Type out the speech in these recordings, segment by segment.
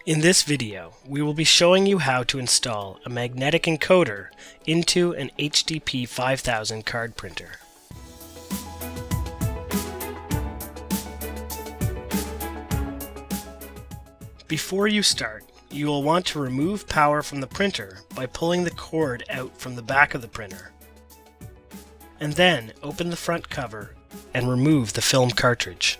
In this video, we will be showing you how to install a magnetic encoder into an HDP5000 card printer. Before you start, you will want to remove power from the printer by pulling the cord out from the back of the printer. And then open the front cover and remove the film cartridge.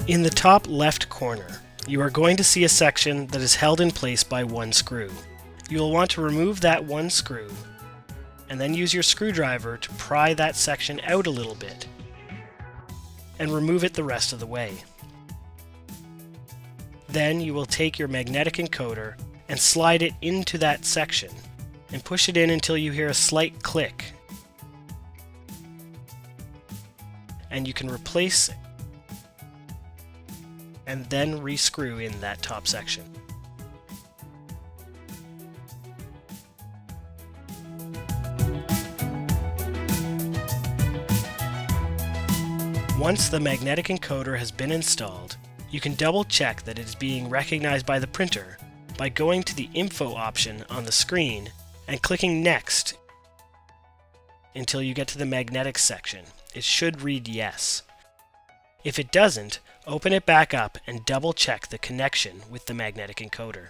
In the top left corner, you are going to see a section that is held in place by one screw. You will want to remove that one screw and then use your screwdriver to pry that section out a little bit and remove it the rest of the way. Then you will take your magnetic encoder and slide it into that section and push it in until you hear a slight click. And you can replace and then re-screw in that top section. Once the magnetic encoder has been installed, you can double check that it is being recognized by the printer by going to the info option on the screen and clicking next until you get to the magnetic section. It should read yes. If it doesn't, open it back up and double check the connection with the magnetic encoder.